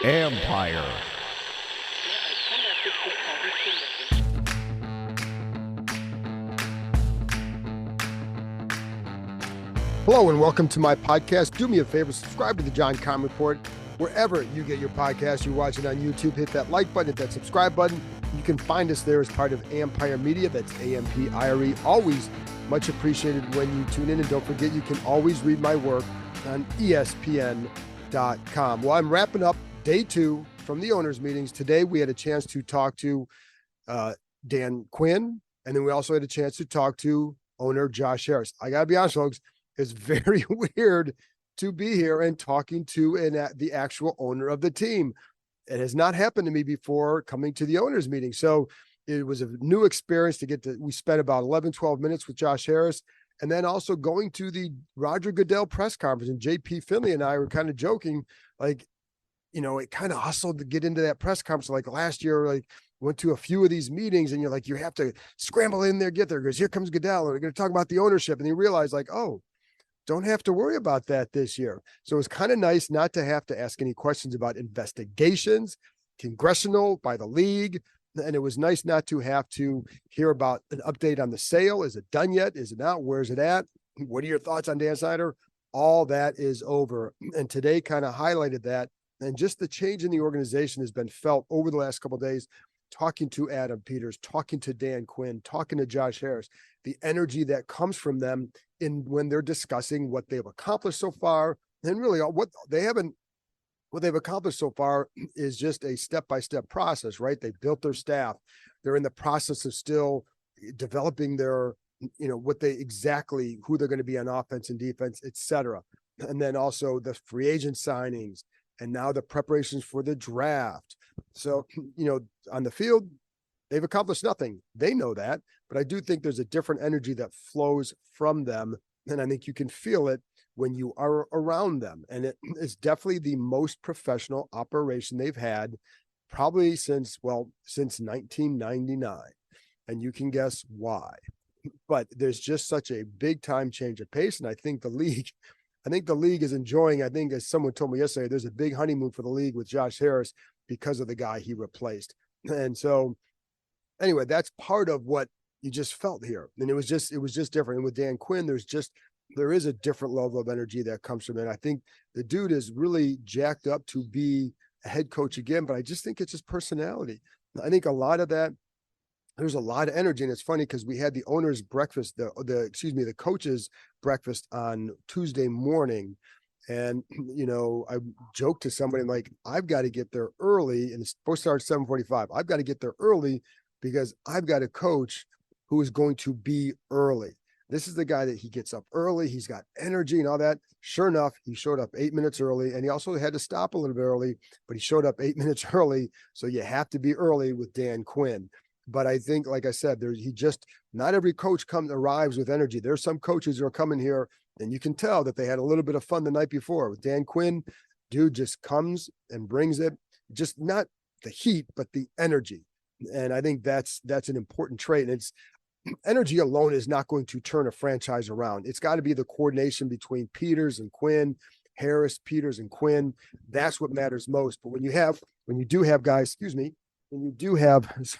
Empire. Hello and welcome to my podcast. Do me a favor, subscribe to the John Com Report. Wherever you get your podcast, you watch it on YouTube, hit that like button, hit that subscribe button. You can find us there as part of Empire Media. That's AMPIRE. Always much appreciated when you tune in. And don't forget, you can always read my work on ESPN.com. Well, I'm wrapping up day 2 from the owners' meetings. Today, we had a chance to talk to Dan Quinn, and then we also had a chance to talk to owner Josh Harris. I got to be honest, folks, it's very weird to be here and talking to the actual owner of the team. It has not happened to me before coming to the owners meeting. So it was a new experience we spent about 11, 12 minutes with Josh Harris, and then also going to the Roger Goodell press conference. And JP Finley and I were kind of joking, like, it kind of hustled to get into that press conference. Like last year, went to a few of these meetings and you have to scramble in there, get there, because here comes Goodell, and we're going to talk about the ownership. And you realize don't have to worry about that this year. So it's kind of nice not to have to ask any questions about investigations, congressional, by the league. And it was nice not to have to hear about an update on the sale. Is it done yet? Is it out? Where's it at? What are your thoughts on Dan Snyder? All that is over. And today kind of highlighted that. And just the change in the organization has been felt over the last couple of days, talking to Adam Peters, talking to Dan Quinn, talking to Josh Harris, the energy that comes from them when they're discussing what they've accomplished so far. And really what they've accomplished so far is just a step-by-step process, right? They built their staff. They're in the process of still developing their, who they're going to be on offense and defense, et cetera. And then also the free agent signings, and now the preparations for the draft. So, on the field, they've accomplished nothing. They know that, but I do think there's a different energy that flows from them. And I think you can feel it when you are around them. And it is definitely the most professional operation they've had probably since 1999. And you can guess why. But there's just such a big time change of pace. And I think the league is enjoying, as someone told me yesterday, there's a big honeymoon for the league with Josh Harris because of the guy he replaced. And so anyway, that's part of what you just felt here. And it was just different. And with Dan Quinn, there is a different level of energy that comes from it. I think the dude is really jacked up to be a head coach again, but I just think it's his personality. I think a lot of that, there's a lot of energy. And it's funny because we had the owner's breakfast, the coach's breakfast on Tuesday morning. And, I joked to somebody, I'm like, I've got to get there early, and it's supposed to start at 7:45. I've got to get there early because I've got a coach who is going to be early. This is the guy that he gets up early. He's got energy and all that. Sure enough, he showed up 8 minutes early, and he also had to stop a little bit early, but he showed up 8 minutes early. So you have to be early with Dan Quinn. But I think, like I said, not every coach arrives with energy. There's some coaches who are coming here, and you can tell that they had a little bit of fun the night before. With Dan Quinn, dude just comes and brings it, just not the heat, but the energy. And I think that's an important trait. And energy alone is not going to turn a franchise around. It's got to be the coordination between Peters and Quinn, Harris, Peters, and Quinn. That's what matters most. But when you do have guys, sorry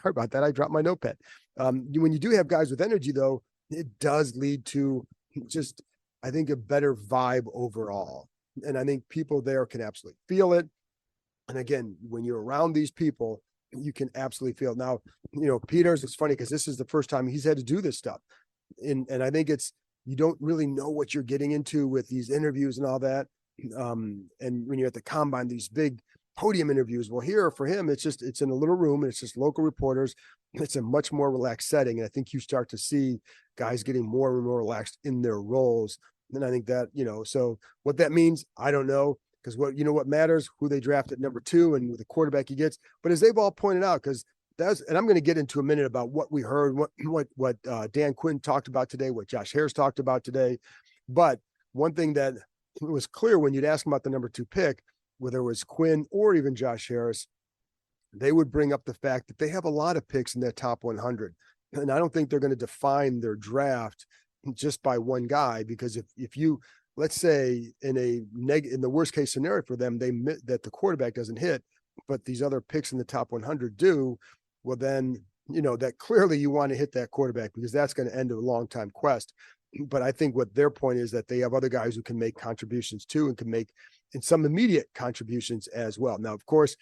about that, I dropped my notepad. When you do have guys with energy, though, it does lead to just, I think, a better vibe overall. And I think people there can absolutely feel it. And again, when you're around these people, you can absolutely feel it. Now, Peters, it's funny because this is the first time he's had to do this stuff. And I think you don't really know what you're getting into with these interviews and all that. And when you're at the combine, these big podium interviews, well, here for him, it's in a little room and it's just local reporters. It's a much more relaxed setting. And I think you start to see guys getting more and more relaxed in their roles. And I think that, so what that means, I don't know. Because what matters, who they draft at number 2 and the quarterback he gets. But as they've all pointed out, and I'm going to get into a minute about what we heard, what Dan Quinn talked about today, what Josh Harris talked about today. But one thing that was clear when you'd ask him about the number 2 pick, whether it was Quinn or even Josh Harris, they would bring up the fact that they have a lot of picks in their top 100. And I don't think they're going to define their draft just by one guy, because if you let's say in the worst case scenario for them, that the quarterback doesn't hit, but these other picks in the top 100 do, well, then, that clearly you want to hit that quarterback because that's going to end a long time quest. But I think what their point is that they have other guys who can make contributions too and can make in some immediate contributions as well. Now, of course,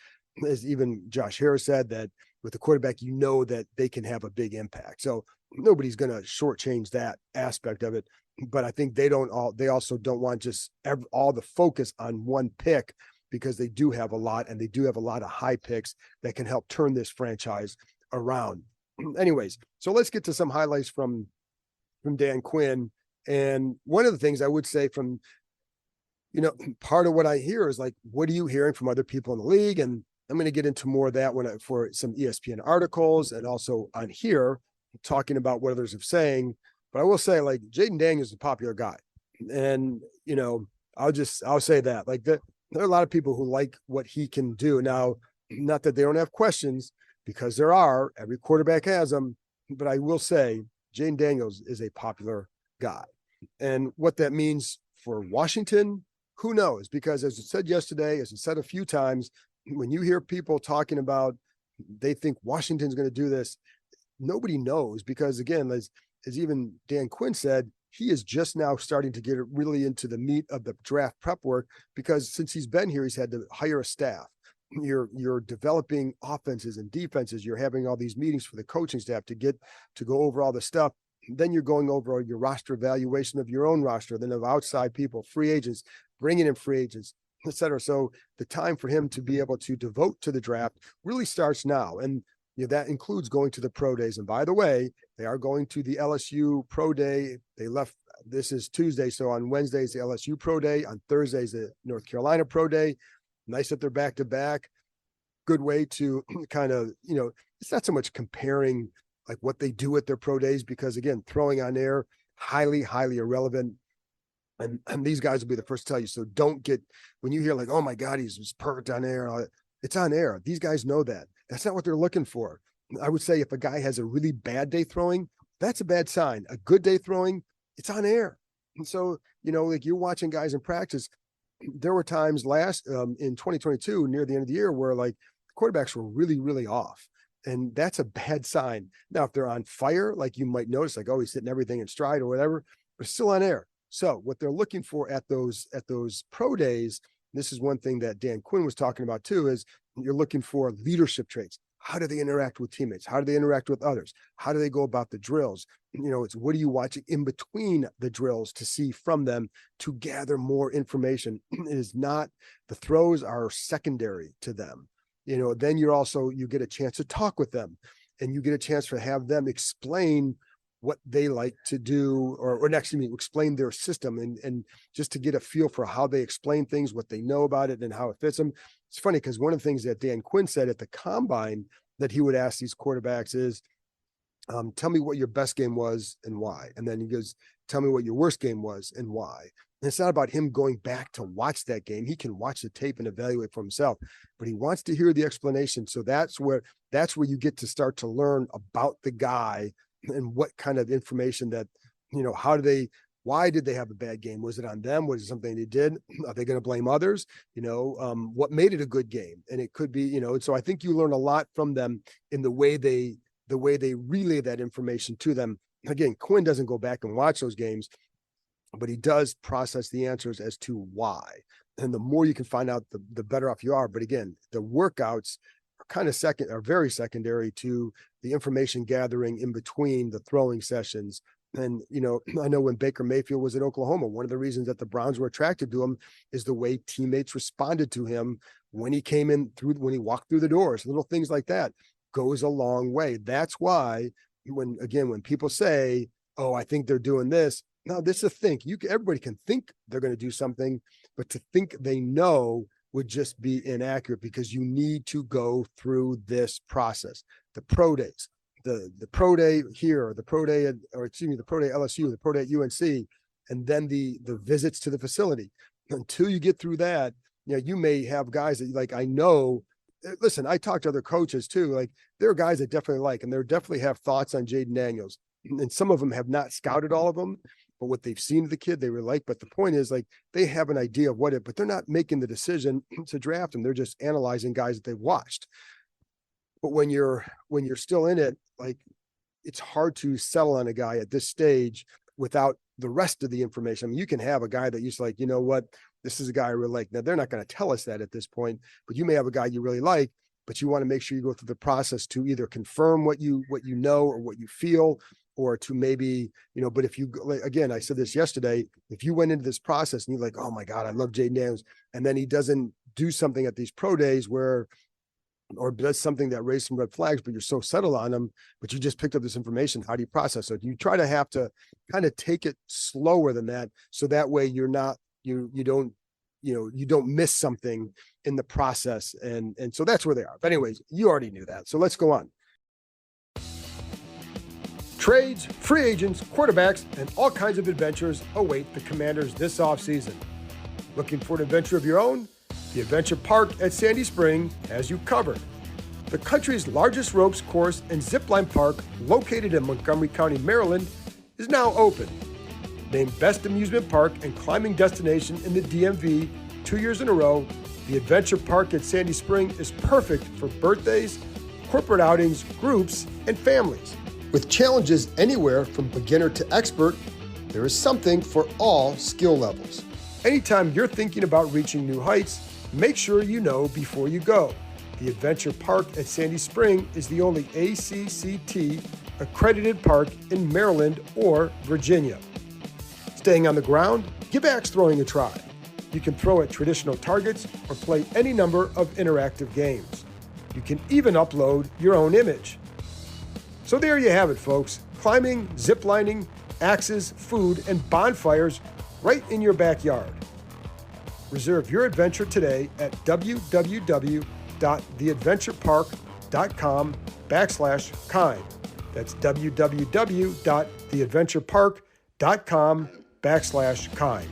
as even Josh Harris said, that with the quarterback, that they can have a big impact. So nobody's going to shortchange that aspect of it. But I think they also don't want just all the focus on one pick, because they do have a lot, and they do have a lot of high picks that can help turn this franchise around. Anyways, so let's get to some highlights from Dan Quinn. And one of the things I would say from, part of what I hear is like, what are you hearing from other people in the league? And I'm going to get into more of that for some ESPN articles and also on here talking about what others are saying. But I will say, like, Jaden Daniels is a popular guy. And, I'll say that, like, there are a lot of people who like what he can do. Now, not that they don't have questions, because there are, every quarterback has them. But I will say Jaden Daniels is a popular guy. And what that means for Washington, who knows? Because as I said yesterday, as I said a few times, when you hear people talking about they think Washington's going to do this, nobody knows, because again, as even Dan Quinn said, he is just now starting to get really into the meat of the draft prep work, because since he's been here, he's had to hire a staff. You're developing offenses and defenses. You're having all these meetings for the coaching staff to go over all the stuff. Then you're going over your roster evaluation of your own roster, then of outside people, free agents, bringing in free agents, et cetera. So the time for him to be able to devote to the draft really starts now. And that includes going to the pro days. And by the way, they are going to the LSU pro day. This is Tuesday. So on Wednesday is the LSU pro day. On Thursday is the North Carolina pro day. Nice that they're back to back. Good way to kind of, it's not so much comparing like what they do at their pro days, because again, throwing on air, highly, highly irrelevant. And these guys will be the first to tell you. So don't get, when you hear like, oh my God, he's perfect on air. It's on air. These guys know that. That's not what they're looking for. I would say if a guy has a really bad day throwing, that's a bad sign. A good day throwing, it's on air. And so, like you're watching guys in practice. There were times in 2022, near the end of the year, where like quarterbacks were really, really off. And that's a bad sign. Now, if they're on fire, like you might notice, like, oh, he's hitting everything in stride or whatever, but still on air. So what they're looking for at those pro days, this is one thing that Dan Quinn was talking about too, is you're looking for leadership traits. How do they interact with teammates? How do they interact with others? How do they go about the drills? It's what are you watching in between the drills to see from them to gather more information? It is not, the throws are secondary to them. Then you get a chance to talk with them, and you get a chance to have them explain what they like to do, or explain their system, and just to get a feel for how they explain things, what they know about it, and how it fits them. It's funny because one of the things that Dan Quinn said at the combine that he would ask these quarterbacks is, tell me what your best game was and why. And then he goes, tell me what your worst game was and why. And it's not about him going back to watch that game. He can watch the tape and evaluate for himself, but he wants to hear the explanation. So that's where you get to start to learn about the guy and what kind of information that, why did they have a bad game? Was it on them? Was it something they did? Are they going to blame others? What made it a good game? And it could be, and so I think you learn a lot from them in the way they relay that information to them. Again, Quinn doesn't go back and watch those games, but he does process the answers as to why. And the more you can find out, the better off you are. But again, the workouts are very secondary to the information gathering in between the throwing sessions. And, I know when Baker Mayfield was at Oklahoma, one of the reasons that the Browns were attracted to him is the way teammates responded to him when he when he walked through the doors. Little things like that goes a long way. That's why when people say, oh, I think they're doing this. No, this is a think. Everybody can think they're going to do something, but to think they know would just be inaccurate, because you need to go through this process. The pro days, the pro day here, the pro day the pro day at LSU, the pro day at UNC, and then the visits to the facility. Until you get through that, you may have guys that, like, I know, listen, I talk to other coaches too. Like, there are guys that definitely like, and they definitely have thoughts on Jaden Daniels, and some of them have not scouted all of them. but what they've seen of the kid, they really like. But the point is, like, they have an idea of what it, but they're not making the decision to draft him. They're just analyzing guys that they've watched. But when you're still in it, like, it's hard to settle on a guy at this stage without the rest of the information. I mean, you can have a guy that you're like, you know what, this is a guy I really like. Now, they're not going to tell us that at this point, but you may have a guy you really like, but you want to make sure you go through the process to either confirm what you know or what you feel, or to maybe, but if you, again, I said this yesterday, if you went into this process and you're like, oh my God, I love Jaden Daniels, and then he doesn't do something at these pro days or does something that raised some red flags, but you're so settled on them, but you just picked up this information, how do you process it? You try to have to kind of take it slower than that. So that way you're not, you don't miss something in the process. And so that's where they are. But anyways, you already knew that. So let's go on. Trades, free agents, quarterbacks, and all kinds of adventures await the Commanders this offseason. Looking for an adventure of your own? The Adventure Park at Sandy Spring has you covered. The country's largest ropes course and zipline park, located in Montgomery County, Maryland, is now open. Named Best Amusement Park and Climbing Destination in the DMV 2 years in a row, the Adventure Park at Sandy Spring is perfect for birthdays, corporate outings, groups, and families. With challenges anywhere from beginner to expert, there is something for all skill levels. Anytime you're thinking about reaching new heights, make sure you know before you go. The Adventure Park at Sandy Spring is the only ACCT accredited park in Maryland or Virginia. Staying on the ground, give axe throwing a try. You can throw at traditional targets or play any number of interactive games. You can even upload your own image. So there you have it, folks. Climbing, ziplining, axes, food, and bonfires right in your backyard. Reserve your adventure today at www.theadventurepark.com/kind. That's www.theadventurepark.com/kind.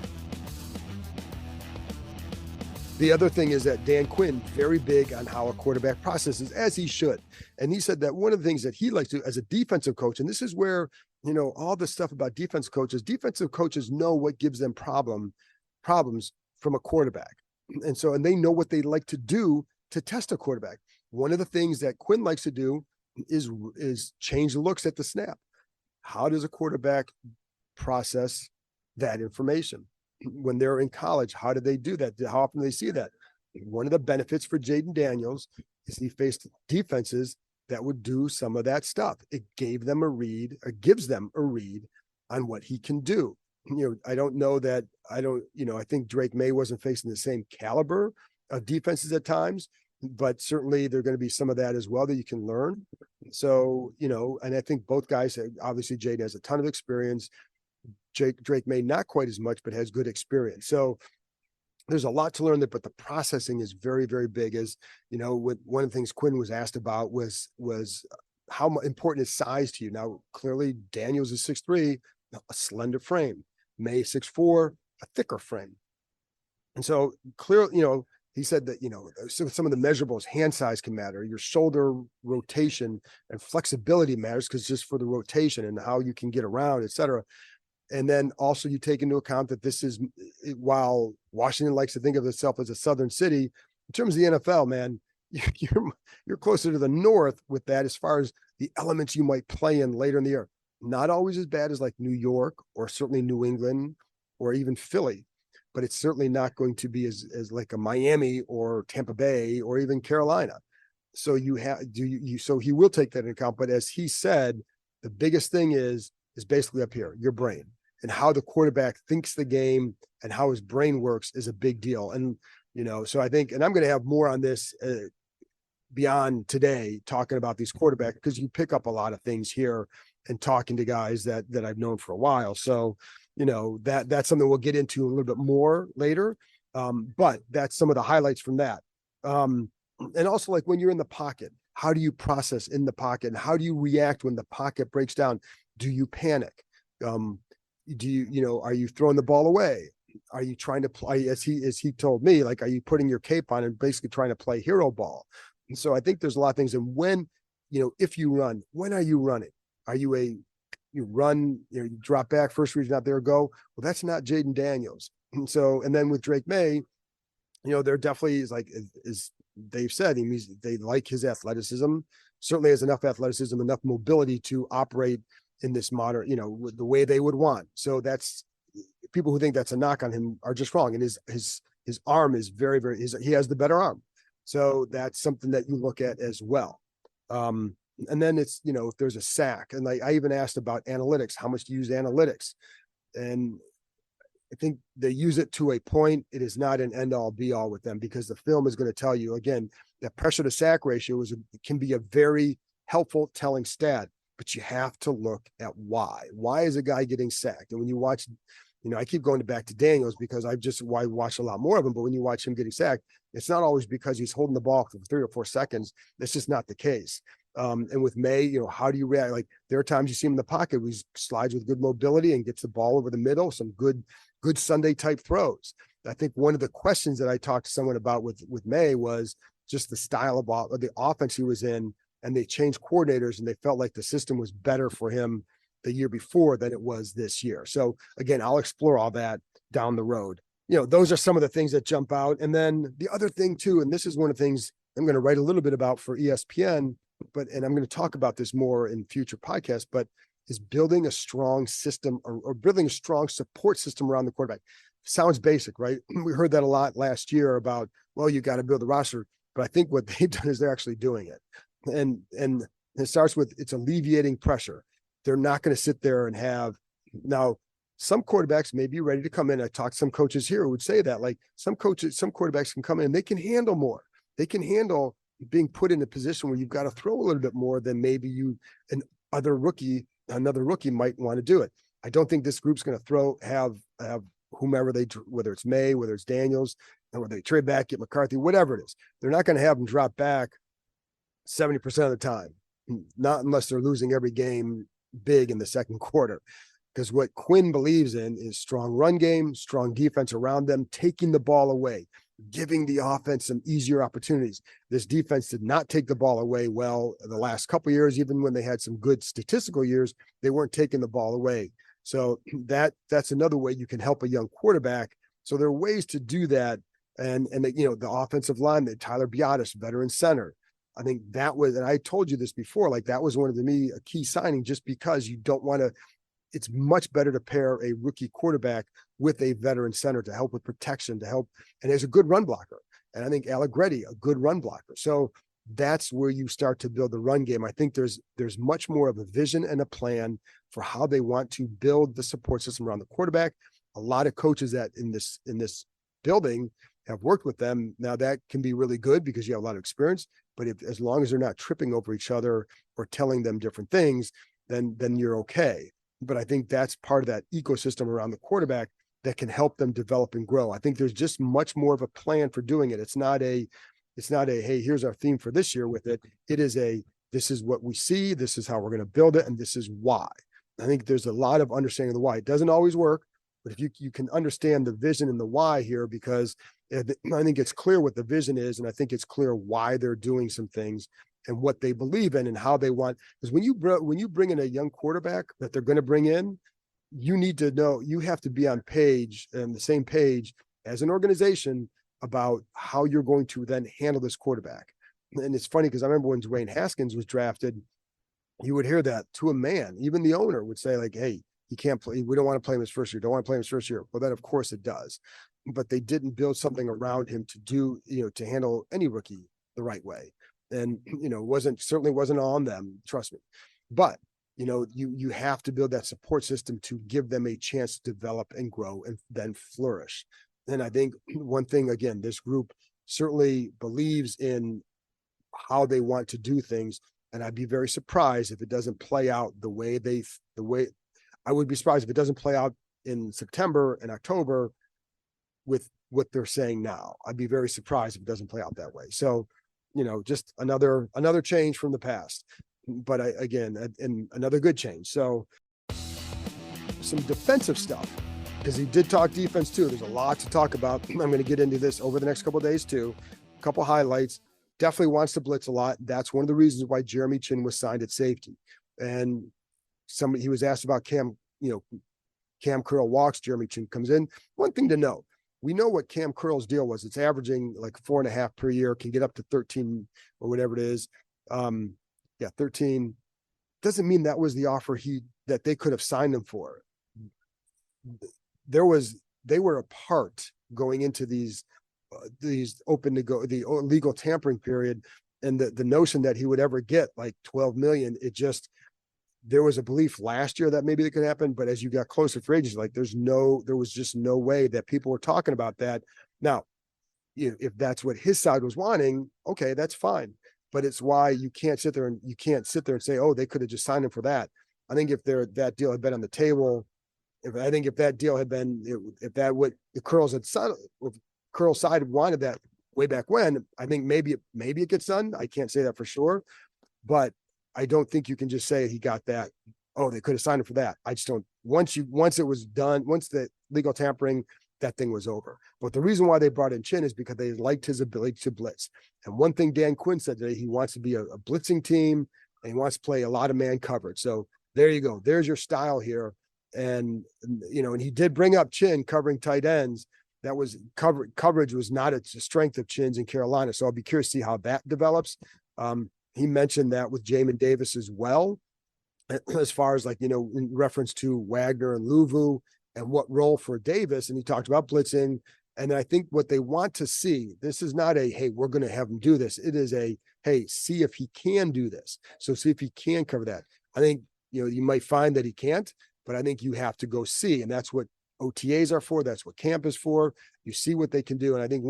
The other thing is that Dan Quinn, very big on how a quarterback processes, as he should. And he said that one of the things that he likes to do as a defensive coach, and this is where, all the stuff about defensive coaches know what gives them problems from a quarterback. And they know what they like to do to test a quarterback. One of the things that Quinn likes to do is change the looks at the snap. How does a quarterback process that information? When they're in college, how do they do that? How often do they see that? One of the benefits for Jaden Daniels is he faced defenses that would do some of that stuff. It gives them a read on what he can do. I don't know that I think Drake May wasn't facing the same caliber of defenses at times, but certainly there's going to be some of that as well that you can learn. So, and I think both guys, obviously Jaden has a ton of experience. Drake May not quite as much, but has good experience. So there's a lot to learn there, but the processing is very, very big. As with one of the things Quinn was asked about was how important is size to you? Now, clearly Daniels is 6'3", a slender frame. May 6'4", a thicker frame. And so clearly, he said that, so some of the measurables, hand size can matter. Your shoulder rotation and flexibility matters because just for the rotation and how you can get around, et cetera. And then also you take into account that this is, while Washington likes to think of itself as a southern city, in terms of the NFL, man, you're closer to the north with that as far as the elements you might play in later in the year. Not always as bad as like New York or certainly New England or even Philly, but it's certainly not going to be as like a Miami or Tampa Bay or even Carolina. So so he will take that into account. But as he said, the biggest thing is basically up here, your brain. And how the quarterback thinks the game and how his brain works is a big deal. And, so I think, and I'm going to have more on this beyond today, talking about these quarterbacks, because you pick up a lot of things here and talking to guys that I've known for a while. So, that's something we'll get into a little bit more later. But that's some of the highlights from that. And also, like, when you're in the pocket, how do you process in the pocket? And how do you react when the pocket breaks down? Do you panic? Do you, are you throwing the ball away? Are you trying to play, as he told me, like, are you putting your cape on and basically trying to play hero ball? And so I think there's a lot of things. And when, if you run, when are you running? Are you you run, you drop back, first read not there, go. Well, that's not Jaden Daniels. And so, and then with Drake May, there definitely is like, as Dave said, they like his athleticism, certainly has enough athleticism, enough mobility to operate in this modern, the way they would want. So that's, people who think that's a knock on him are just wrong. And his arm is very, very, he has the better arm. So that's something that you look at as well. And then it's, if there's a sack, and like I even asked about analytics, how much do you use analytics? And I think they use it to a point. It is not an end all be all with them, because the film is going to tell you again, that pressure to sack ratio can be a very helpful telling stat, but you have to look at why. Why is a guy getting sacked? And when you watch, I keep going back to Daniels because I watch a lot more of him, but when you watch him getting sacked, it's not always because he's holding the ball for 3 or 4 seconds. That's just not the case. And with May, how do you react? Like there are times you see him in the pocket where he slides with good mobility and gets the ball over the middle, some good Sunday type throws. I think one of the questions that I talked to someone about with May was just the style of the offense he was in, and they changed coordinators and they felt like the system was better for him the year before than it was this year. So again, I'll explore all that down the road. Those are some of the things that jump out. And then the other thing too, and this is one of the things I'm going to write a little bit about for ESPN, and I'm going to talk about this more in future podcasts, but is building a strong system or building a strong support system around the quarterback. Sounds basic, right? We heard that a lot last year about, well, you got to build a roster, but I think what they've done is they're actually doing it. And it starts with, it's alleviating pressure. They're not going to sit there and have, now some quarterbacks may be ready to come in. I talked to some coaches here who would say that, like some quarterbacks can come in and they can handle more. They can handle being put in a position where you've got to throw a little bit more than maybe another rookie might want to do it. I don't think this group's going to have whomever whether it's May, whether it's Daniels, and whether they trade back, get McCarthy, whatever it is. They're not going to have them drop back 70% of the time, not unless they're losing every game big in the second quarter. Because what Quinn believes in is strong run game, strong defense around them, taking the ball away, giving the offense some easier opportunities. This defense did not take the ball away well the last couple of years. Even when they had some good statistical years, they weren't taking the ball away. So that's another way you can help a young quarterback. So there are ways to do that. And the offensive line, that Tyler Biadasz, veteran center. I think that was, and I told you this before, like that was one of a key signing, just because you don't want to, it's much better to pair a rookie quarterback with a veteran center to help with protection, and there's a good run blocker. And I think Allegretti, a good run blocker. So that's where you start to build the run game. I think there's much more of a vision and a plan for how they want to build the support system around the quarterback. A lot of coaches that in this building have worked with them. Now that can be really good because you have a lot of experience, but as long as they're not tripping over each other or telling them different things, then you're okay. But I think that's part of that ecosystem around the quarterback that can help them develop and grow. I think there's just much more of a plan for doing it. It's not a, hey, here's our theme for this year with it. It is this is what we see. This is how we're going to build it. And this is why. I think there's a lot of understanding of the why. It doesn't always work, but if you can understand the vision and the why here, because I think it's clear what the vision is. And I think it's clear why they're doing some things and what they believe in and how they want. Because when you bring in a young quarterback that they're going to bring in, you need to know, you have to be on the same page as an organization about how you're going to then handle this quarterback. And it's funny because I remember when Dwayne Haskins was drafted, you would hear that to a man. Even the owner would say like, hey, he can't play. We don't want to play him his first year. Don't want to play him his first year. Well, then of course it does. But they didn't build something around him to handle any rookie the right way. And, certainly wasn't on them, trust me. But, you have to build that support system to give them a chance to develop and grow and then flourish. And I think one thing, again, this group certainly believes in how they want to do things. And I'd be very surprised if it doesn't play out the way I would be surprised if it doesn't play out in September and October with what they're saying now. I'd be very surprised if it doesn't play out that way. So, just another change from the past, but and another good change. So some defensive stuff, because he did talk defense too. There's a lot to talk about. I'm going to get into this over the next couple of days too. A couple highlights. Definitely wants to blitz a lot. That's one of the reasons why Jeremy Chin was signed at safety. And somebody, he was asked about Cam, Cam Curl walks, Jeremy Chin comes in. One thing to know, we know what Cam Curl's deal was. It's averaging like 4.5 per year, can get up to 13 or whatever it is. 13. Doesn't mean that was the offer that they could have signed him for. They were apart going into these open to go, the legal tampering period. And the notion that he would ever get like 12 million, there was a belief last year that maybe it could happen, but as you got closer for agency, like there was just no way that people were talking about that. Now, if that's what his side was wanting, okay, that's fine. But it's why you can't sit there and say, oh, they could have just signed him for that. I think if that deal had been on the table, if that deal had been, if that what the Curls had signed, if Curls side wanted that way back when, I think maybe it gets done. I can't say that for sure, but I don't think you can just say he got that. Oh, they could have signed him for that. I just don't. Once it was done, once the legal tampering, that thing was over. But the reason why they brought in Chin is because they liked his ability to blitz. And one thing Dan Quinn said today, he wants to be a blitzing team and he wants to play a lot of man coverage. So there you go. There's your style here. And and he did bring up Chin covering tight ends. That was coverage was not a strength of Chin's in Carolina. So I'll be curious to see how that develops. He mentioned that with Jamin Davis as well, as far as in reference to Wagner and Luvu and what role for Davis. And he talked about blitzing. And I think what they want to see, this is not a, hey, we're going to have him do this. It is a, hey, see if he can do this. So see if he can cover that. I think, you might find that he can't, but I think you have to go see. And that's what OTAs are for. That's what camp is for. You see what they can do. And I think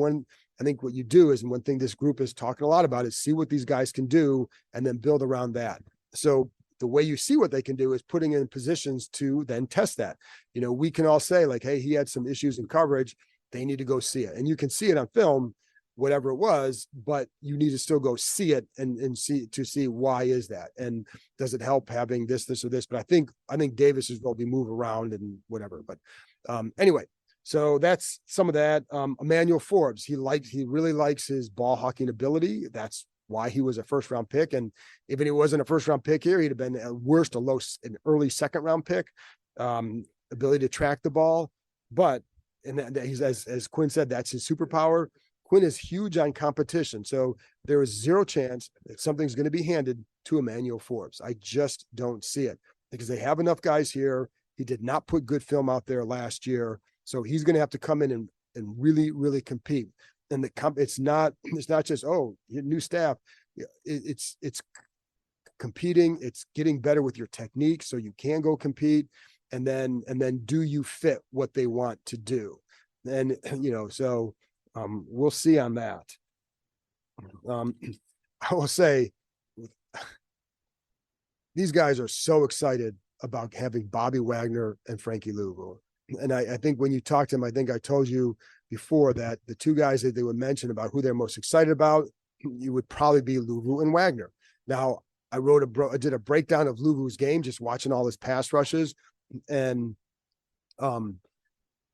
what you do is, and one thing this group is talking a lot about is see what these guys can do and then build around that. So the way you see what they can do is putting in positions to then test that. We can all say like, hey, he had some issues in coverage. They need to go see it. And you can see it on film, whatever it was, but you need to still go see it and see why is that? And does it help having this or this? But I think Davis is going to be move around and whatever. But anyway, so that's some of that. Emmanuel Forbes, he really likes his ball hawking ability. That's why he was a first round pick. And if he wasn't a first round pick here, he'd have been at worst an early second round pick. Ability to track the ball, but he's as Quinn said, that's his superpower. Quinn is huge on competition, so there is zero chance that something's going to be handed to Emmanuel Forbes. I just don't see it because they have enough guys here. He did not put good film out there last year, so he's going to have to come in and really, really compete. And it's not just, oh, new staff. It's competing. It's getting better with your technique so you can go compete. And then do you fit what they want to do? And, so we'll see on that. I will say these guys are so excited about having Bobby Wagner and Frankie Louvu. And I think when you talk to them, I think I told you before that the two guys that they would mention about who they're most excited about, you would probably be Louvu and Wagner. Now, I did a breakdown of Louvu's game, just watching all his pass rushes. And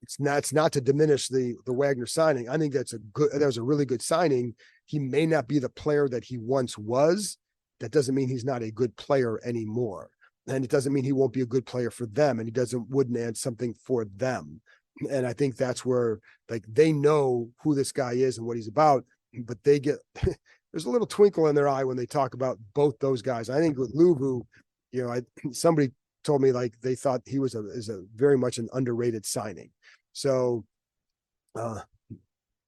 it's not to diminish the Wagner signing. I think that was a really good signing. He may not be the player that he once was. That doesn't mean he's not a good player anymore. And it doesn't mean he won't be a good player for them and he wouldn't add something for them. And I think that's where they know who this guy is and what he's about, but they get there's a little twinkle in their eye when they talk about both those guys. I think with Louvu, somebody told me they thought he was a very much an underrated signing. So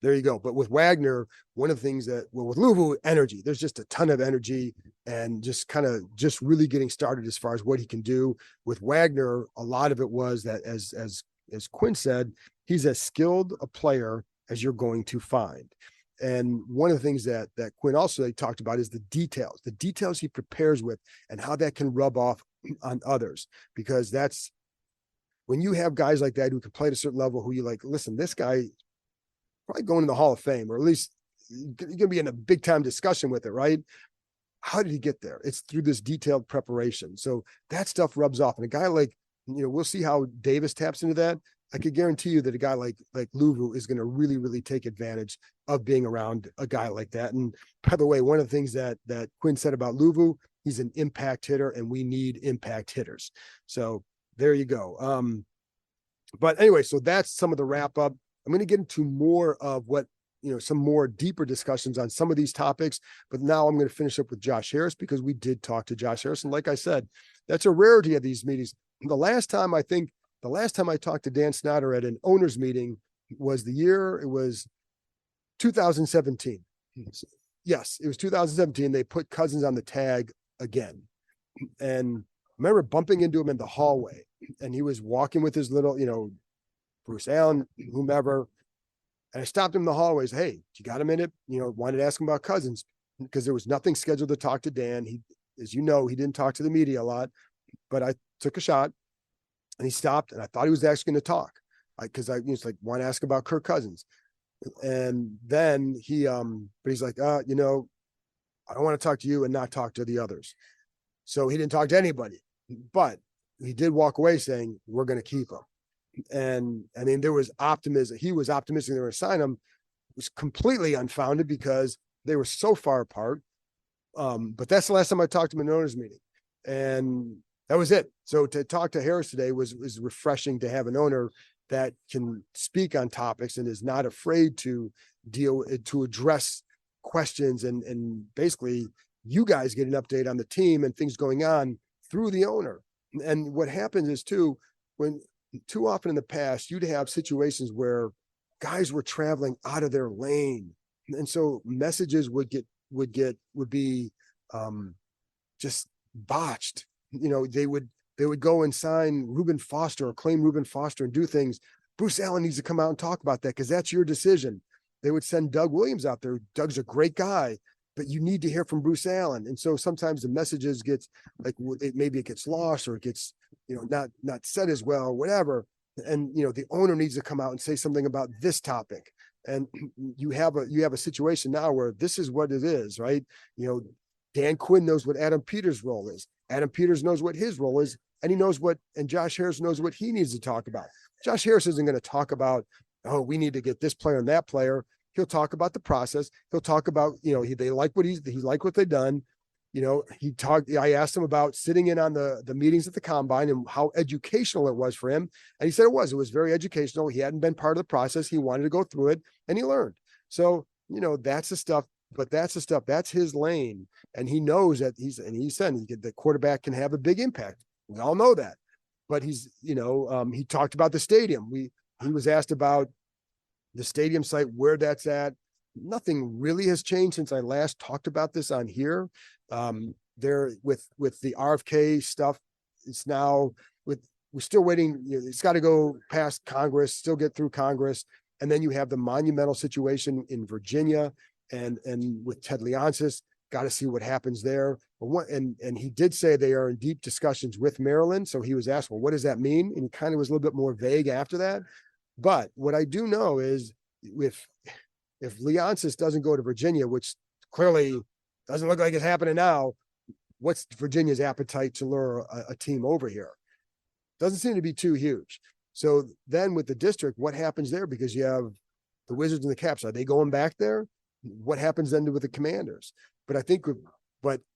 there you go. But with Wagner, one of the things with Louvu, energy, there's just a ton of energy and just really getting started as far as what he can do. With Wagner, a lot of it was that as Quinn said, he's as skilled a player as you're going to find. And one of the things that Quinn also talked about is the details he prepares with and how that can rub off on others, because that's when you have guys like that who can play at a certain level, who you listen, this guy probably going in the Hall of Fame, or at least you're going to be in a big time discussion with it, right? How did he get there? It's through this detailed preparation. So that stuff rubs off. And a guy we'll see how Davis taps into that. I could guarantee you that a guy like Louvu is going to really, really take advantage of being around a guy like that. And by the way, one of the things that Quinn said about Louvu, He's an impact hitter, and we need impact hitters. So there you go. But anyway, so that's some of the wrap up. I'm going to get into more of what, some more deeper discussions on some of these topics. But now I'm going to finish up with Josh Harris, because we did talk to Josh Harris. And like I said, that's a rarity of these meetings. The last time I talked to Dan Snyder at an owners meeting was 2017. Yes, it was 2017. They put Cousins on the tag again. And I remember bumping into him in the hallway, and he was walking with his little, Bruce Allen, whomever. And I stopped him in the hallway. I said, "Hey, you got a minute?" Wanted to ask him about Cousins, because there was nothing scheduled to talk to Dan. He, as you know, he didn't talk to the media a lot, but I took a shot, and he stopped, and I thought he was actually going to talk, because I was like, want to ask about Kirk Cousins. And then but he's like, I don't want to talk to you and not talk to the others. So he didn't talk to anybody, but he did walk away saying, we're going to keep him. And I mean, there was optimism. He was optimistic they were going to sign him. It was completely unfounded, because they were so far apart. But that's the last time I talked to him in an owners meeting. And that was it. So to talk to Harris today was refreshing, to have an owner that can speak on topics and is not afraid to address questions, and basically you guys get an update on the team and things going on through the owner. And what happens is too often in the past, you'd have situations where guys were traveling out of their lane. And so messages would be just botched. They would go and sign Reuben Foster or claim Reuben Foster and do things. Bruce Allen needs to come out and talk about that, because that's your decision. They would send Doug Williams out there. Doug's a great guy, but you need to hear from Bruce Allen. And so sometimes the messages gets maybe it gets lost, or it gets, not said as well, whatever. And, the owner needs to come out and say something about this topic. And you have a situation now where this is what it is, right? Dan Quinn knows what Adam Peters' role is. Adam Peters knows what his role is, and Josh Harris knows what he needs to talk about. Josh Harris isn't going to talk about, oh, we need to get this player and that player. He'll talk about the process. He'll talk about, they like what he liked what they've done. I asked him about sitting in on the meetings at the combine and how educational it was for him. And he said it was very educational. He hadn't been part of the process. He wanted to go through it, and he learned. So, that's the stuff, that's his lane. And he knows that he said the quarterback can have a big impact. We all know that. But he talked about the stadium. He was asked about the stadium site, where that's at. Nothing really has changed since I last talked about this on here. There with the RFK stuff, it's now we're still waiting. It's got to go past Congress, still get through Congress. And then you have the monumental situation in Virginia and with Ted Leonsis. Got to see what happens there. And he did say they are in deep discussions with Maryland. So he was asked, well, what does that mean? And he kind of was a little bit more vague after that. But what I do know is if Leonsis doesn't go to Virginia, which clearly doesn't look like it's happening now, what's Virginia's appetite to lure a team over here? Doesn't seem to be too huge. So then with the district, what happens there? Because you have the Wizards and the Caps. Are they going back there? What happens then with the Commanders? But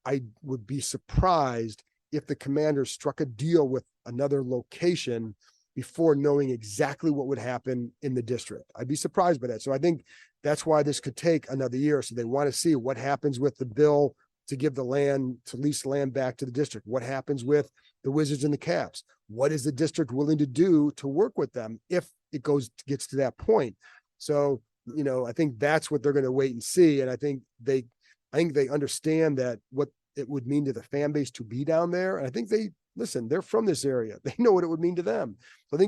I would be surprised if the Commanders struck a deal with another location before knowing exactly what would happen in the district. I'd be surprised by that. So I think that's why this could take another year. So they want to see what happens with the bill to give the land, to lease land back to the district. What happens with the Wizards and the Caps? What is the district willing to do to work with them if it gets to that point? So, I think that's what they're going to wait and see. And I think they understand that what it would mean to the fan base to be down there. And I think they're from this area. They know what it would mean to them. So I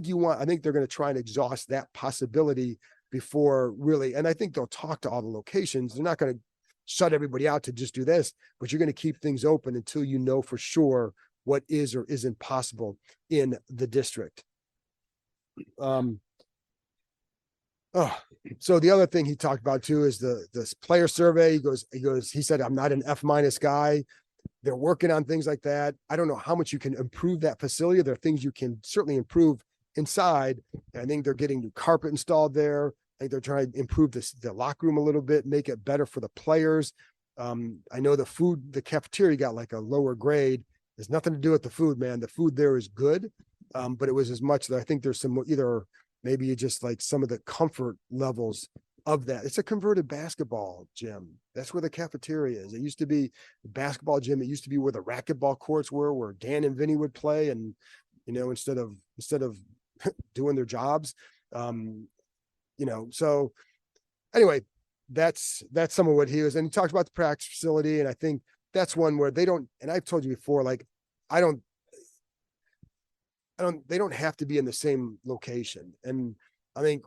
think they're going to try and exhaust that possibility before really, and I think they'll talk to all the locations. They're not going to shut everybody out to just do this, but you're going to keep things open until you know for sure what is or isn't possible in the district. So the other thing he talked about too is the player survey. He said, I'm not an F- guy. They're working on things like that. I don't know how much you can improve that facility. There are things you can certainly improve inside. I think they're getting new carpet installed there. I think they're trying to improve the locker room a little bit, make it better for the players. I know the cafeteria got like a lower grade. There's nothing to do with the food, man. The food there is good. But it was as much that I think there's some either maybe just like some of the comfort levels of that. It's a converted basketball gym. That's where the cafeteria is. It used to be the basketball gym. It used to be where the racquetball courts were, where Dan and Vinny would play. And, instead of doing their jobs, so anyway, that's some of what he was. And he talked about the practice facility. And I think that's one where they don't, and I've told you before, like, they don't have to be in the same location. And I think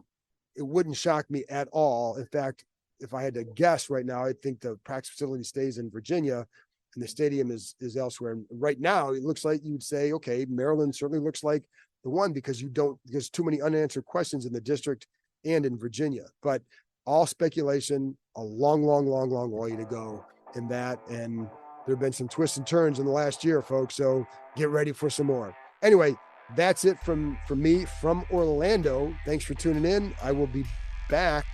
it wouldn't shock me at all. In fact, if I had to guess right now, I think the practice facility stays in Virginia and the stadium is elsewhere. And right now it looks like you'd say, okay, Maryland certainly looks like the one because there's too many unanswered questions in the district and in Virginia, but all speculation, a long way to go in that. And there've been some twists and turns in the last year, folks. So get ready for some more. Anyway, that's it from me from Orlando. Thanks for tuning in. I will be back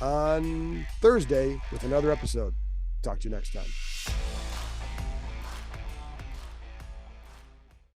on Thursday with another episode. Talk to you next time.